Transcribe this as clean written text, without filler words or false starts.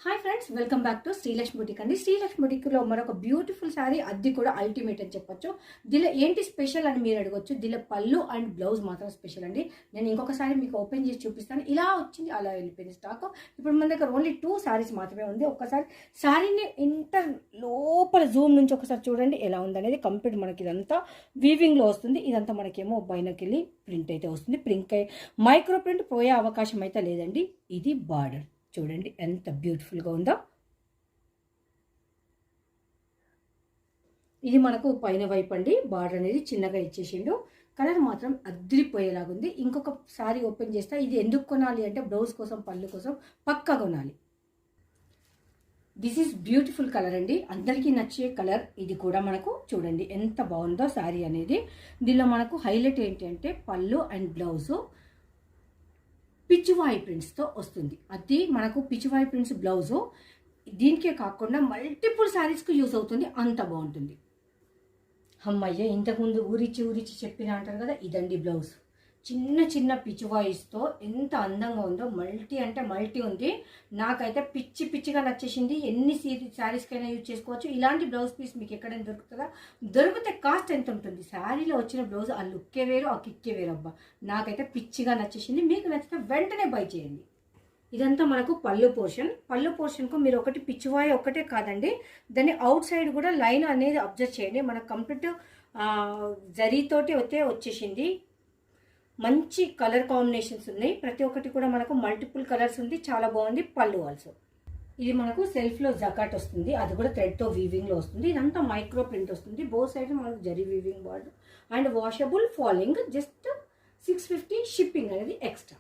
Hi friends, welcome back to Srilakshmi boutique అండి. శ్రీలక్ష్మి బుటిక్లో మరొక beautiful sari, అది కూడా అల్టిమేట్ అని చెప్పొచ్చు. దీనిలో ఏంటి స్పెషల్ అని మీరు అడగొచ్చు. దీనిలో పళ్ళు అండ్ బ్లౌజ్ మాత్రం స్పెషల్ అండి. నేను ఇంకొకసారి మీకు ఓపెన్ చేసి చూపిస్తాను. ఇలా వచ్చింది, అలా వెళ్ళిపోయింది స్టాక్. ఇప్పుడు మన దగ్గర ఓన్లీ 2 శారీస్ మాత్రమే ఉంది. ఒక్కసారి శారీని ఇంటర్ లోపల జూమ్ నుంచి ఒకసారి చూడండి ఎలా ఉందనేది. కంప్లీట్ మనకి ఇదంతా వీవింగ్లో వస్తుంది. ఇదంతా మనకేమో పైనకెళ్ళి ప్రింట్ అయితే వస్తుంది. మైక్రో ప్రింట్ పోయే అవకాశం అయితే లేదండి. ఇది బార్డర్ చూడండి ఎంత బ్యూటిఫుల్గా ఉందో. ఇది మనకు పైన వైపు అండి. బార్డర్ అనేది చిన్నగా ఇచ్చేసిండు. కలర్ మాత్రం అద్రిపోయేలాగుంది. ఇంకొక సారీ ఓపెన్ చేస్తా. ఇది ఎందుకు కొనాలి అంటే బ్లౌజ్ కోసం, పళ్ళు కోసం పక్కా కొనాలి. దిస్ ఈజ్ బ్యూటిఫుల్ కలర్ అండి, అందరికీ నచ్చే కలర్. ఇది కూడా మనకు చూడండి ఎంత బాగుందో శారీ అనేది. దీనిలో మనకు హైలైట్ ఏంటి అంటే పళ్ళు అండ్ బ్లౌజు పిచ్చివాయి ప్రింట్స్తో వస్తుంది. అది మనకు పిచ్చివాయి ప్రింట్స్ బ్లౌజు దీనికే కాకుండా మల్టిపుల్ శారీస్కి యూజ్ అవుతుంది. అంత బాగుంటుంది. అమ్మయ్య, ఇంతకుముందు ఊరిచి చెప్పిన అంటారు కదా, ఇదండి బ్లౌజ్. చిన్న చిన్న పిచ్చివాయిస్తో ఎంత అందంగా ఉందో. మల్టీ అంటే మల్టీ ఉంది. నాకైతే పిచ్చిగా నచ్చేసింది. ఎన్ని శారీస్కైనా యూజ్ చేసుకోవచ్చు. ఇలాంటి బ్లౌజ్ పీస్ మీకు ఎక్కడైనా దొరుకుతుందా? దొరికితే కాస్ట్ ఎంత ఉంటుంది? శారీలో వచ్చిన బ్లౌజ్ ఆ లుక్కే వేరు, ఆ కిక్కే వేరు. అబ్బా, నాకైతే పిచ్చిగా నచ్చేసింది. మీకు నచ్చితే వెంటనే బై చేయండి. ఇదంతా మనకు పళ్ళు పోర్షన్. పళ్ళు పోర్షన్కు మీరు ఒకటి పిచ్చివాయి ఒక్కటే కాదండి, దాన్ని అవుట్ సైడ్ కూడా లైన్ అనేది అబ్జర్వ్ చేయండి. మనకు కంప్లీట్ జరీతోటి వచ్చేసింది. మంచి కలర్ కాంబినేషన్స్ ఉన్నాయి. ప్రతి ఒక్కటి కూడా మనకు మల్టిపుల్ కలర్స్ ఉంది. చాలా బాగుంది. పళ్ళు ఆల్సో ఇది మనకు సెల్ఫ్లో జకాట్ వస్తుంది. అది కూడా థ్రెడ్తో వీవింగ్లో వస్తుంది. ఇదంతా మైక్రో ప్రింట్ వస్తుంది. బోత్ సైడ్ మనకు zari weaving border and washable falling. Just 650 shipping అనేది ఎక్స్ట్రా.